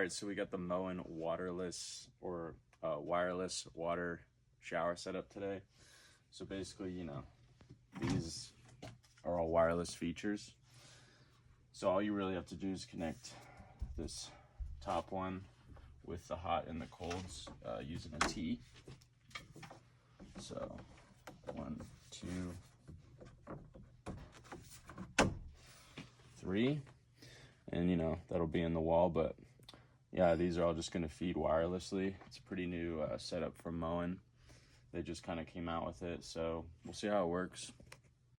right, so we got the Moen waterless or wireless water shower setup today. So basically, you know, these are all wireless features. So all you really have to do is connect this top one with the hot and the colds using a T. So 1, 2, 3, and you know, that'll be in the wall. But yeah, these are all just going to feed wirelessly. It's a pretty new setup from Moen. They just kind of came out with it, so we'll see how it works.